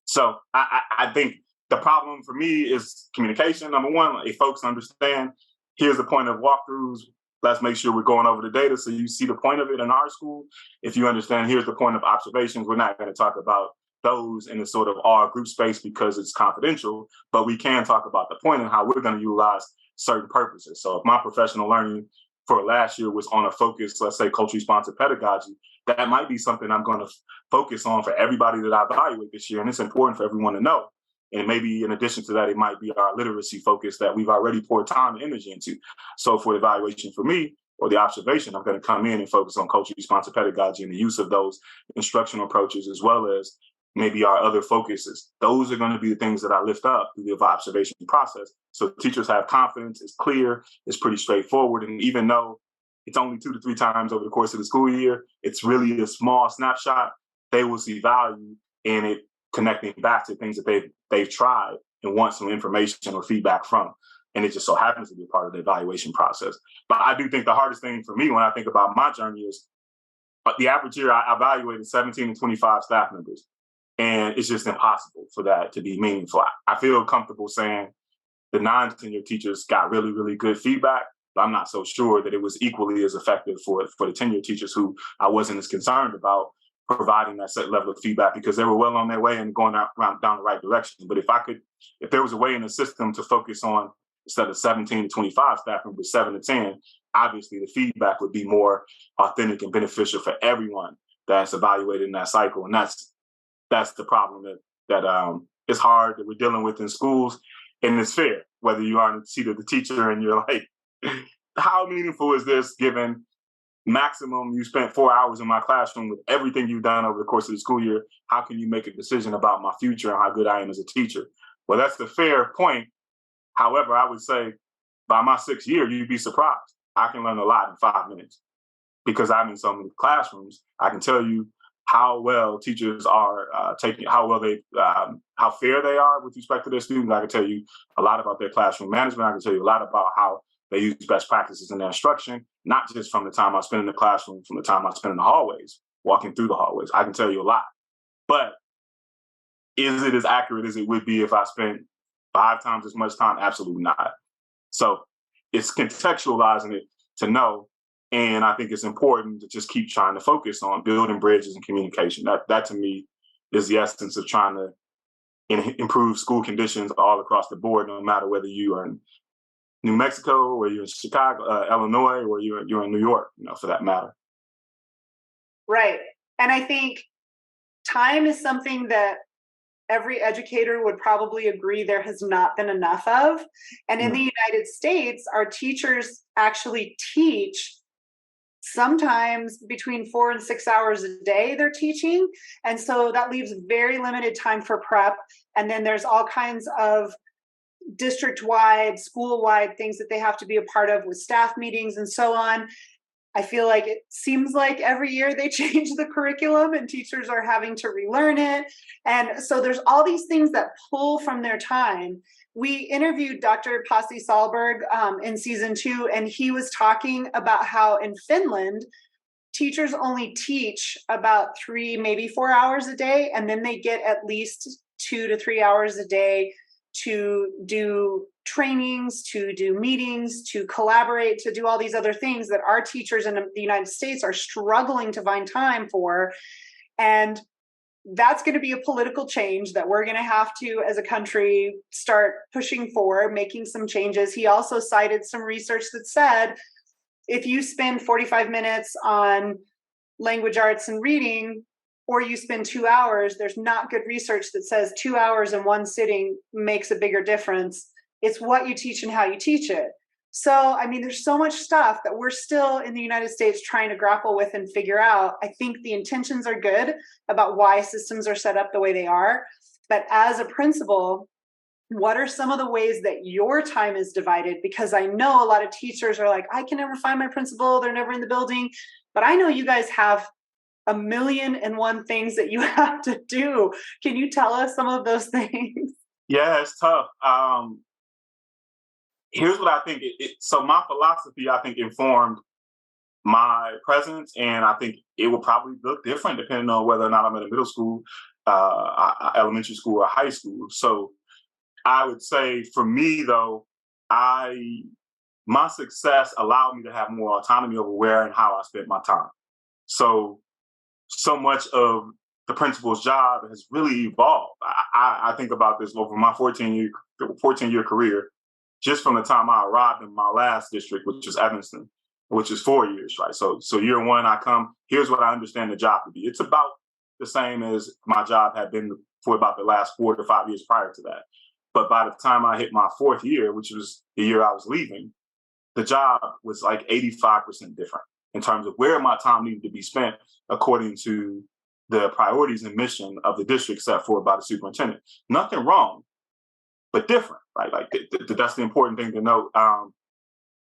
So I think the problem for me is communication. Number one, if folks understand, here's the point of walkthroughs. Let's make sure we're going over the data so you see the point of it in our school. If you understand, here's the point of observations. We're not going to talk about those in the sort of our group space because it's confidential, but we can talk about the point and how we're going to utilize certain purposes. So if my professional learning for last year was on a focus, let's say culturally sponsored pedagogy, that might be something I'm going to focus on for everybody that I evaluate this year. And it's important for everyone to know. And maybe in addition to that, it might be our literacy focus that we've already poured time and energy into. So for the evaluation for me, or the observation, I'm going to come in and focus on culturally sponsored pedagogy and the use of those instructional approaches, as well as maybe our other focuses. Those are going to be the things that I lift up through the observation process. So teachers have confidence, it's clear, it's pretty straightforward. And even though it's only 2 to 3 times over the course of the school year, it's really a small snapshot, they will see value in it connecting back to things that they've tried and want some information or feedback from. And it just so happens to be a part of the evaluation process. But I do think the hardest thing for me when I think about my journey is the average year I evaluated 17 to 25 staff members. And it's just impossible for that to be meaningful. I feel comfortable saying the non-tenured teachers got really, really good feedback, but I'm not so sure that it was equally as effective for the tenured teachers who I wasn't as concerned about providing that set level of feedback because they were well on their way and going down the right direction. But if there was a way in the system to focus on, instead of 17 to 25 staff members, 7 to 10, obviously the feedback would be more authentic and beneficial for everyone that's evaluated in that cycle. And that's the problem that is hard that we're dealing with in schools. And it's fair, whether you are in the seat of the teacher and you're like, how meaningful is this given maximum you spent 4 hours in my classroom with everything you've done over the course of the school year? How can you make a decision about my future and how good I am as a teacher? Well, that's the fair point. However, I would say by my 6th year, you'd be surprised. I can learn a lot in 5 minutes because I'm in so many classrooms. I can tell you how well teachers are how fair they are with respect to their students. I can tell you a lot about their classroom management. I can tell you a lot about how they use best practices in their instruction, not just from the time I spend in the classroom, from the time I spend in the hallways, walking through the hallways. I can tell you a lot. But is it as accurate as it would be if I spent 5 times as much time? Absolutely not. So it's contextualizing it to know. And I think it's important to just keep trying to focus on building bridges and communication. That to me is the essence of trying to improve school conditions all across the board, no matter whether you are in New Mexico or you're in Chicago, Illinois, or you're in New York, for that matter. Right. And I think time is something that every educator would probably agree there has not been enough of. And in the United States, our teachers actually teach sometimes between 4 and 6 hours a day they're teaching. And so that leaves very limited time for prep. And then there's all kinds of district-wide, school-wide things that they have to be a part of with staff meetings and so on. I feel like it seems like every year they change the curriculum and teachers are having to relearn it. And so there's all these things that pull from their time. We interviewed Dr. Pasi Sahlberg in season 2, and he was talking about how in Finland, teachers only teach about 3, maybe 4 hours a day, and then they get at least 2 to 3 hours a day to do trainings, to do meetings, to collaborate, to do all these other things that our teachers in the United States are struggling to find time for. And that's going to be a political change that we're going to have to, as a country, start pushing for, making some changes. He also cited some research that said, if you spend 45 minutes on language arts and reading, or you spend 2 hours, there's not good research that says 2 hours in one sitting makes a bigger difference. It's what you teach and how you teach it. So, I mean, there's so much stuff that we're still in the United States trying to grapple with and figure out. I think the intentions are good about why systems are set up the way they are. But as a principal, what are some of the ways that your time is divided? Because I know a lot of teachers are like, I can never find my principal. They're never in the building. But I know you guys have 1,000,001 things that you have to do. Can you tell us some of those things? Yeah, it's tough. Here's what I think. So my philosophy, I think, informed my presence, and I think it will probably look different depending on whether or not I'm in a middle school, elementary school, or high school. So I would say for me, though, my success allowed me to have more autonomy over where and how I spent my time. So much of the principal's job has really evolved. I think about this over my 14-year career, just from the time I arrived in my last district, which is Evanston, which is 4 years, right? So year one, I come, here's what I understand the job to be. It's about the same as my job had been for about the last 4 to 5 years prior to that. But by the time I hit my 4th year, which was the year I was leaving, the job was like 85% different in terms of where my time needed to be spent according to the priorities and mission of the district set forth by the superintendent. Nothing wrong, but different, right? Like that's the important thing to note.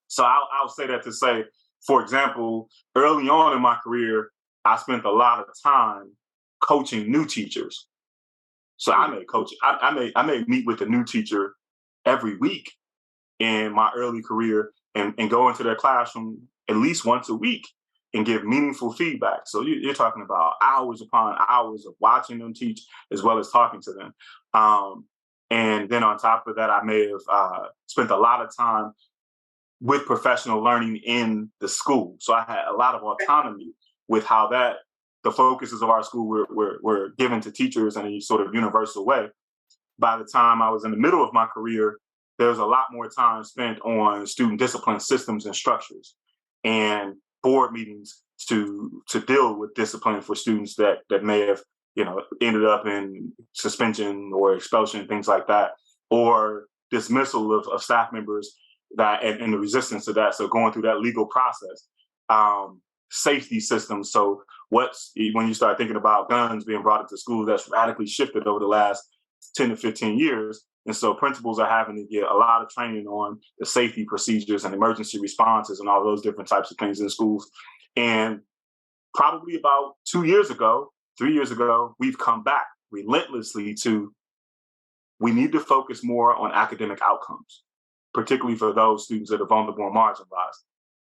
So I'll say that to say, for example, early on in my career, I spent a lot of time coaching new teachers. So I may meet with a new teacher every week in my early career and go into their classroom at least once a week and give meaningful feedback. So you're talking about hours upon hours of watching them teach as well as talking to them. And then on top of that, I may have spent a lot of time with professional learning in the school. So I had a lot of autonomy with how the focuses of our school were given to teachers in a sort of universal way. By the time I was in the middle of my career, there was a lot more time spent on student discipline systems and structures and board meetings to deal with discipline for students that may have, ended up in suspension or expulsion, things like that, or dismissal of staff members that and the resistance to that. So going through that legal process, safety systems. So when you start thinking about guns being brought into schools, that's radically shifted over the last 10 to 15 years. And so principals are having to get a lot of training on the safety procedures and emergency responses and all those different types of things in schools. And probably about 3 years ago, we've come back relentlessly to, we need to focus more on academic outcomes, particularly for those students that are vulnerable and marginalized.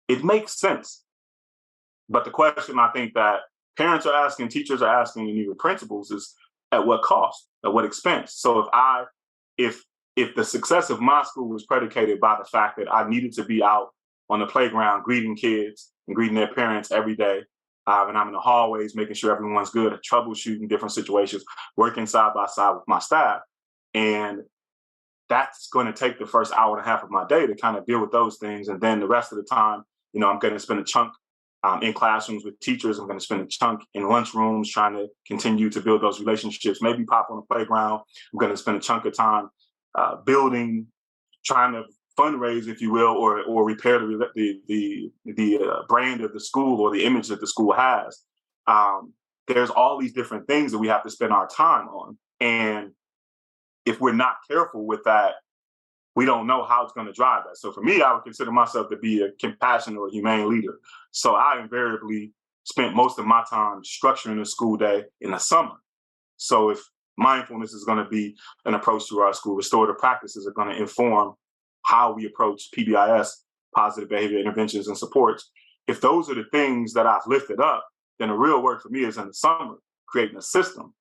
It makes sense. But the question I think that parents are asking, teachers are asking, and even principals is, at what cost, at what expense? So if the success of my school was predicated by the fact that I needed to be out on the playground greeting kids and greeting their parents every day, and I'm in the hallways making sure everyone's good, troubleshooting different situations, working side by side with my staff, and that's going to take the first hour and a half of my day to kind of deal with those things. And then the rest of the time, I'm going to spend a chunk in classrooms with teachers. I'm going to spend a chunk in lunchrooms trying to continue to build those relationships, maybe pop on the playground. I'm going to spend a chunk of time building, trying to fundraise, if you will, or repair the brand of the school or the image that the school has. There's all these different things that we have to spend our time on. And if we're not careful with that, we don't know how it's going to drive that. So for me, I would consider myself to be a compassionate or humane leader. So I invariably spent most of my time structuring the school day in the summer. So if mindfulness is going to be an approach to our school, restorative practices are going to inform how we approach PBIS, positive behavior interventions and supports. If those are the things that I've lifted up, then the real work for me is in the summer, creating a system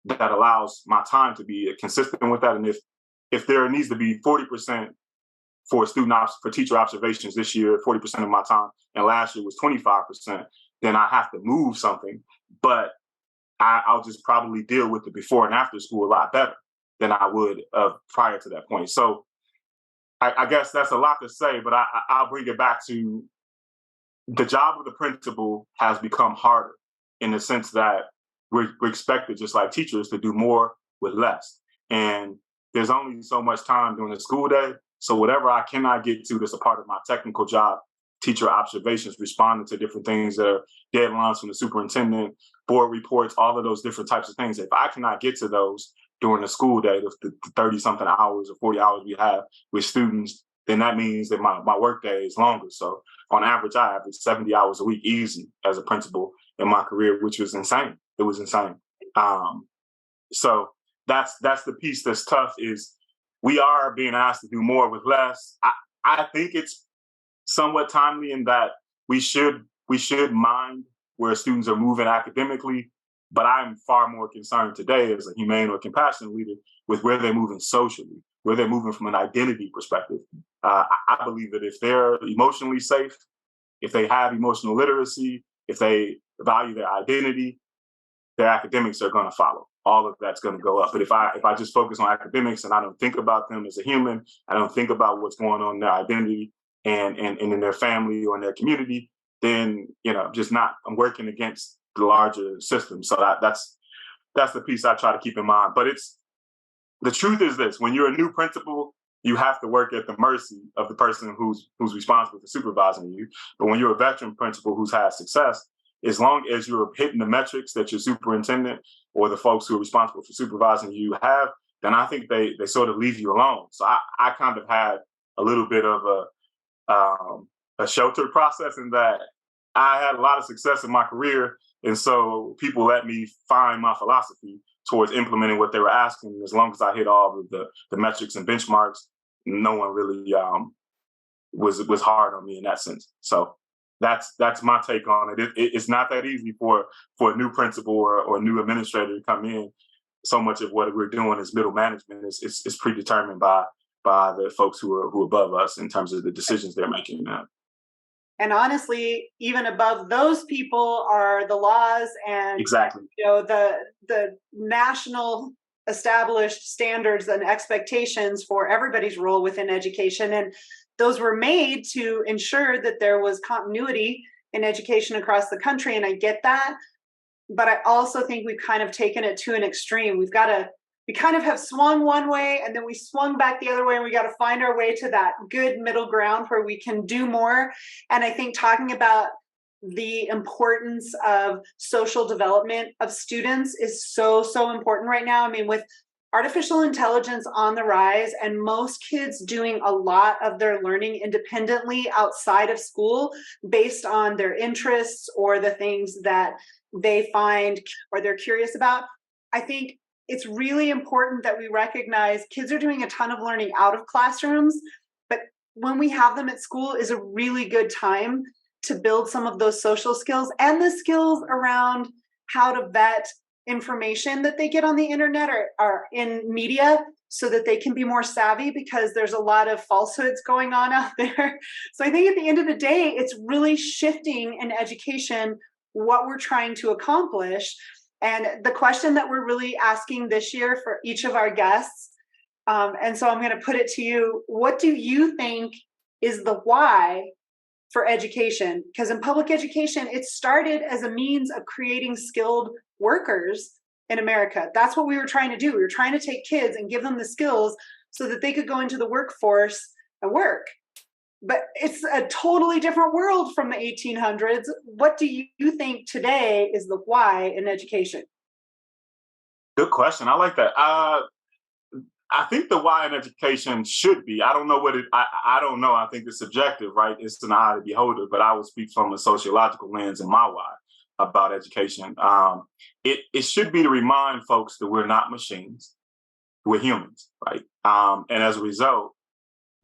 that allows my time to be consistent with that. And if there needs to be 40% for teacher observations this year, 40% of my time, and last year was 25%, then I have to move something. But I'll just probably deal with the before and after school a lot better than I would prior to that point. So I guess that's a lot to say, but I'll bring it back to the job of the principal has become harder in the sense that we're expected, just like teachers, to do more with less. And there's only so much time during the school day. So whatever I cannot get to that's a part of my technical job, teacher observations, responding to different things that are deadlines from the superintendent, board reports, all of those different types of things. If I cannot get to those during the school day, the 30-something hours or 40 hours we have with students, then that means that my work day is longer. So on average, I average 70 hours a week easy as a principal in my career, which was insane. It was insane. So that's the piece that's tough, is we are being asked to do more with less. I think it's somewhat timely in that we should we should mind where students are moving academically, but I'm far more concerned today as a humane or compassionate leader with where they're moving socially, where they're moving from an identity perspective. I believe that if they're emotionally safe, if they have emotional literacy, if they value their identity, their academics are going to follow. All of that's going to go up. But if I just focus on academics and I don't think about them as a human, I don't think about what's going on in their identity and in their family or in their community, then I'm working against the larger system. So that's the piece I try to keep in mind. But the truth is this: when you're a new principal, you have to work at the mercy of the person who's responsible for supervising you. But when you're a veteran principal who's had success, as long as you're hitting the metrics that your superintendent or the folks who are responsible for supervising you have, then I think they sort of leave you alone. So I kind of had a little bit of a sheltered process in that I had a lot of success in my career. And so people let me find my philosophy towards implementing what they were asking. As long as I hit all of the metrics and benchmarks, no one really was hard on me in that sense. So that's my take on it. It's not that easy for a new principal or a new administrator to come in. So much of what we're doing is middle management. It's predetermined by the folks who are above us in terms of the decisions they're making now. And honestly, even above those people are the laws and exactly the national established standards and expectations for everybody's role within education. And those were made to ensure that there was continuity in education across the country. And I get that. But I also think we've kind of taken it to an extreme. We kind of have swung one way and then we swung back the other way, and we got to find our way to that good middle ground where we can do more. And I think talking about the importance of social development of students is so important right now. I mean, with artificial intelligence on the rise and most kids doing a lot of their learning independently outside of school based on their interests or the things that they find or they're curious about, I think it's really important that we recognize kids are doing a ton of learning out of classrooms, but when we have them at school is a really good time to build some of those social skills and the skills around how to vet information that they get on the internet or in media so that they can be more savvy, because there's a lot of falsehoods going on out there. So I think at the end of the day, it's really shifting in education what we're trying to accomplish. And the question that we're really asking this year for each of our guests, and so I'm going to put it to you, what do you think is the why for education? Because in public education, it started as a means of creating skilled workers in America. That's what we were trying to do. We were trying to take kids and give them the skills so that they could go into the workforce and work. But it's a totally different world from the 1800s. What do you think today is the why in education? Good question. I like that. I think the why in education should be, I don't know what I don't know. I think it's subjective, right? It's an eye of the beholder, but I would speak from a sociological lens in my why about education. It should be to remind folks that we're not machines, we're humans, right? And as a result,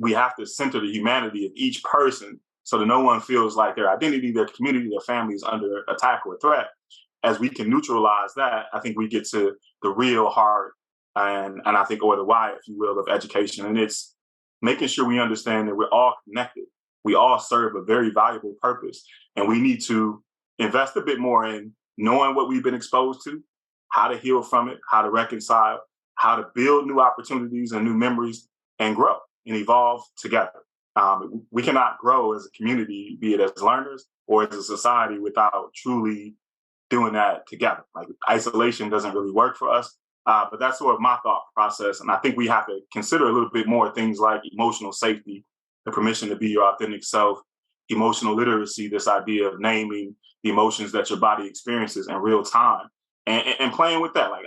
we have to center the humanity of each person so that no one feels like their identity, their community, their family is under attack or threat. As we can neutralize that, I think we get to the real heart and I think, or the why, if you will, of education. And it's making sure we understand that we're all connected. We all serve a very valuable purpose. And we need to invest a bit more in knowing what we've been exposed to, how to heal from it, how to reconcile, how to build new opportunities and new memories and grow and evolve together. We cannot grow as a community, be it as learners or as a society, without truly doing that together. Like, isolation doesn't really work for us. But that's sort of my thought process. And I think we have to consider a little bit more things like emotional safety, the permission to be your authentic self, emotional literacy, this idea of naming the emotions that your body experiences in real time and playing with that. Like,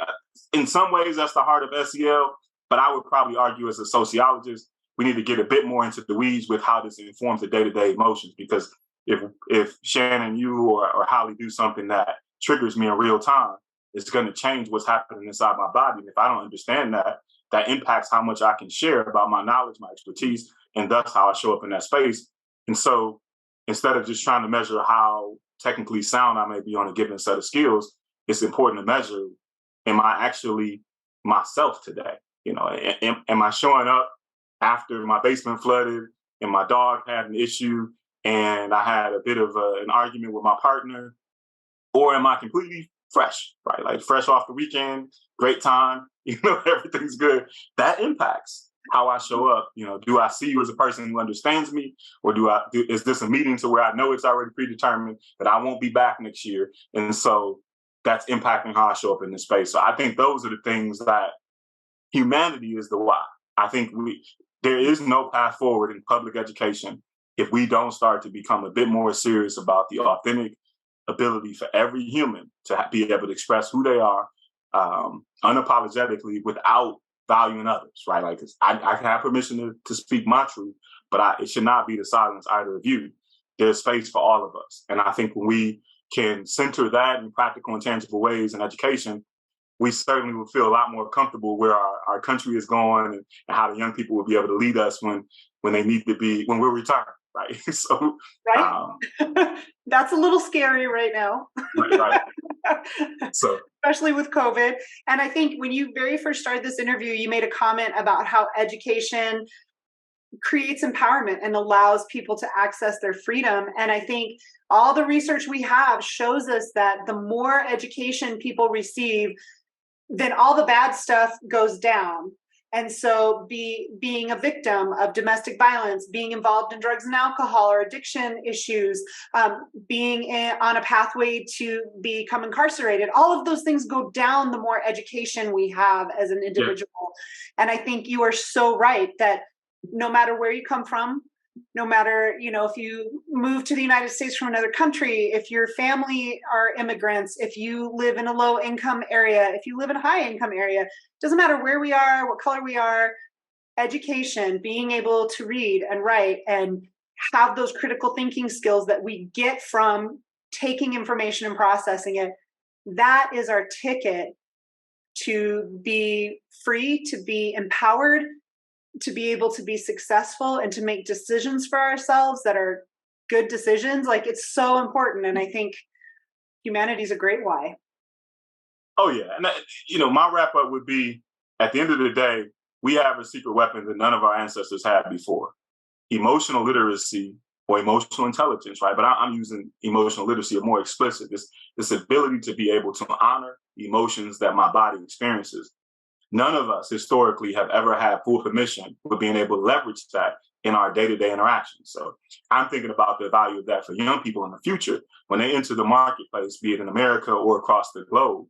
in some ways, that's the heart of SEL, but I would probably argue as a sociologist, we need to get a bit more into the weeds with how this informs the day-to-day emotions. Because if Shannon, you or Hollye do something that triggers me in real time, it's going to change what's happening inside my body. And if I don't understand that, that impacts how much I can share about my knowledge, my expertise, and thus how I show up in that space. And so instead of just trying to measure how technically sound I may be on a given set of skills, it's important to measure, am I actually myself today? You know, am I showing up after my basement flooded and my dog had an issue and I had a bit of an argument with my partner? Or am I completely fresh, right? Like fresh off the weekend, great time, you know, everything's good. That impacts how I show up. You know, do I see you as a person who understands me? Or is this a meeting to where I know it's already predetermined that I won't be back next year? And so that's impacting how I show up in this space. So I think those are the things that humanity is the why. I think there is no path forward in public education if we don't start to become a bit more serious about the authentic ability for every human to be able to express who they are unapologetically without valuing others, right? Like I can have permission to speak my truth, but it should not be to silence either of you. There's space for all of us. And I think when we can center that in practical and tangible ways in education, we certainly will feel a lot more comfortable where our country is going and how the young people will be able to lead us when they need to be, when we're retired. Right. So, right. That's a little scary right now. Right. So, especially with COVID. And I think when you very first started this interview, you made a comment about how education creates empowerment and allows people to access their freedom. And I think all the research we have shows us that the more education people receive, then all the bad stuff goes down. And so being a victim of domestic violence, being involved in drugs and alcohol or addiction issues, being on a pathway to become incarcerated, all of those things go down the more education we have as an individual. Yeah. And I think you are so right that no matter where you come from, no matter, if you move to the United States from another country, if your family are immigrants, if you live in a low income area, if you live in a high income area, doesn't matter where we are, what color we are, education, being able to read and write and have those critical thinking skills that we get from taking information and processing it, that is our ticket to be free, to be empowered, to be able to be successful and to make decisions for ourselves that are good decisions. Like, it's so important. And I think humanity is a great why. Oh, yeah. And, my wrap up would be, at the end of the day, we have a secret weapon that none of our ancestors had before. Emotional literacy or emotional intelligence, right? But I'm using emotional literacy, or more explicit, this ability to be able to honor the emotions that my body experiences. None of us historically have ever had full permission for being able to leverage that in our day-to-day interactions. So I'm thinking about the value of that for young people in the future. When they enter the marketplace, be it in America or across the globe,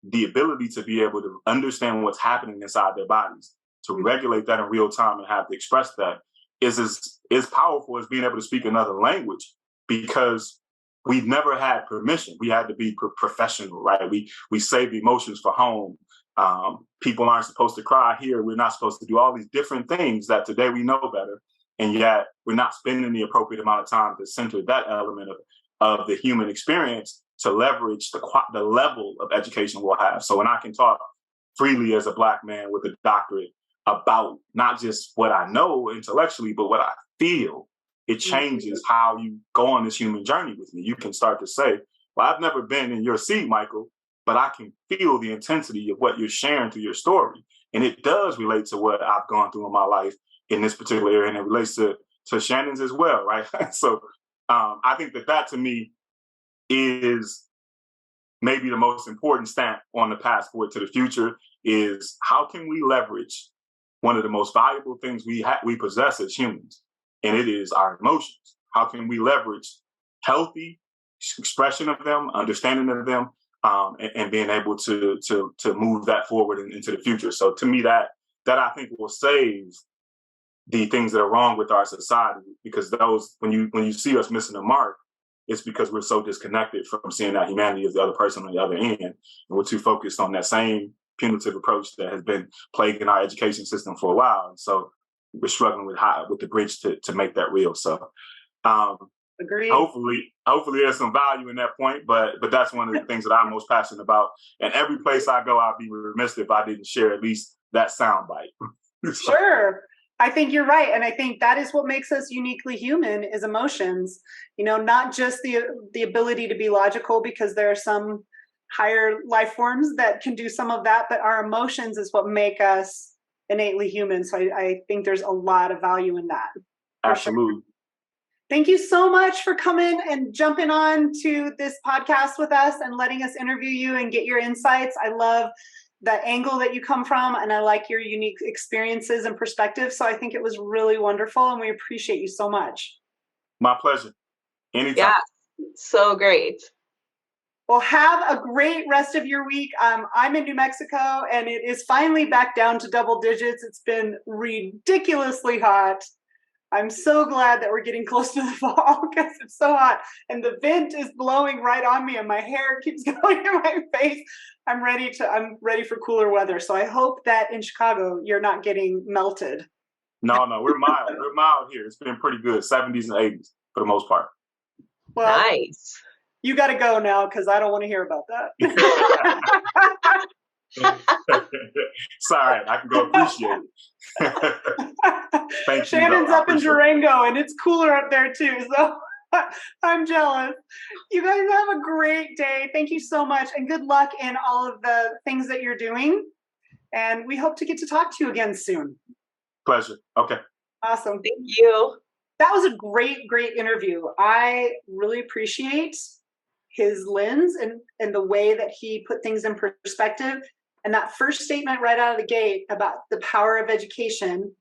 the ability to be able to understand what's happening inside their bodies, to regulate that in real time and have to express that is as powerful as being able to speak another language, because we've never had permission. We had to be professional, right? We save emotions for home. People aren't supposed to cry here. We're not supposed to do all these different things that today we know better. And yet we're not spending the appropriate amount of time to center that element of the human experience to leverage the level of education we'll have. So when I can talk freely as a Black man with a doctorate about not just what I know intellectually, but what I feel, it changes how you go on this human journey with me. You can start to say, well, I've never been in your seat, Michael, but I can feel the intensity of what you're sharing through your story. And it does relate to what I've gone through in my life in this particular area. And it relates to Shannon's as well, right? So I think that to me is maybe the most important stamp on the passport to the future, is how can we leverage one of the most valuable things we possess as humans, and it is our emotions. How can we leverage healthy expression of them, understanding of them, and being able to move that forward into the future. So to me, that I think will save the things that are wrong with our society, because those, when you see us missing the mark, it's because we're so disconnected from seeing that humanity of the other person on the other end, and we're too focused on that same punitive approach that has been plaguing our education system for a while. And so we're struggling with the bridge to make that real. So agreed. Hopefully there's some value in that point, but that's one of the things that I'm most passionate about. And every place I go, I'd be remiss if I didn't share at least that soundbite. Sure. I think you're right. And I think that is what makes us uniquely human is emotions, not just the ability to be logical, because there are some higher life forms that can do some of that, but our emotions is what make us innately human. So I think there's a lot of value in that. Absolutely. Sure. Thank you so much for coming and jumping on to this podcast with us and letting us interview you and get your insights. I love the angle that you come from, and I like your unique experiences and perspectives. So I think it was really wonderful, and we appreciate you so much. My pleasure. Anytime. Yeah, so great. Well, have a great rest of your week. I'm in New Mexico, and it is finally back down to double digits. It's been ridiculously hot. I'm so glad that we're getting close to the fall because it's so hot, and the vent is blowing right on me, and my hair keeps going in my face. I'm ready for cooler weather. So I hope that in Chicago you're not getting melted. No, we're mild. We're mild here. It's been pretty good, 70s and 80s for the most part. Well, nice. You got to go now because I don't want to hear about that. Sorry, I can go appreciate it. Thank you. Shannon's up in Durango, and it's cooler up there too. So I'm jealous. You guys have a great day. Thank you so much, and good luck in all of the things that you're doing. And we hope to get to talk to you again soon. Pleasure. Okay. Awesome. Thank you. That was a great interview. I really appreciate his lens and the way that he put things in perspective. And that first statement right out of the gate about the power of education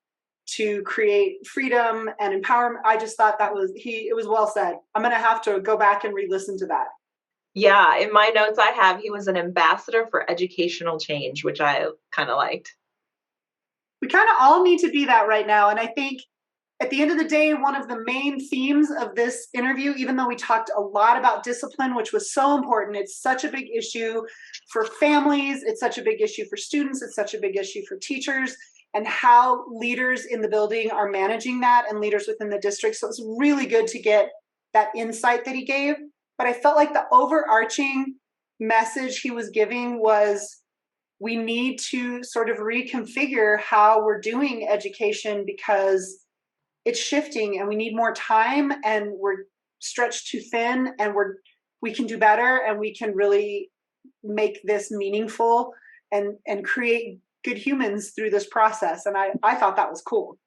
to create freedom and empowerment, I just thought it was well said. I'm going to have to go back and re-listen to that. Yeah, in my notes I have he was an ambassador for educational change, which I kind of liked. We kind of all need to be that right now. And I think at the end of the day, one of the main themes of this interview, even though we talked a lot about discipline, which was so important, it's such a big issue for families, it's such a big issue for students, it's such a big issue for teachers, and how leaders in the building are managing that and leaders within the district. So it's really good to get that insight that he gave. But I felt like the overarching message he was giving was we need to sort of reconfigure how we're doing education because it's shifting and we need more time and we're stretched too thin and we can do better and we can really make this meaningful and create good humans through this process. And I thought that was cool.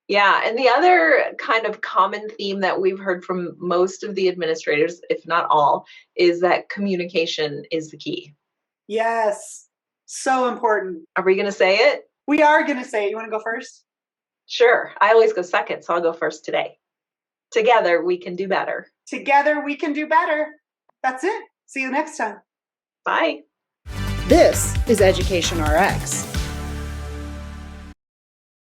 Yeah. And the other kind of common theme that we've heard from most of the administrators, if not all, is that communication is the key. Yes. So important. Are we going to say it? We are going to say it. You want to go first? Sure. I always go second, so I'll go first today. Together, we can do better. Together, we can do better. That's it. See you next time. Bye. This is Education RX.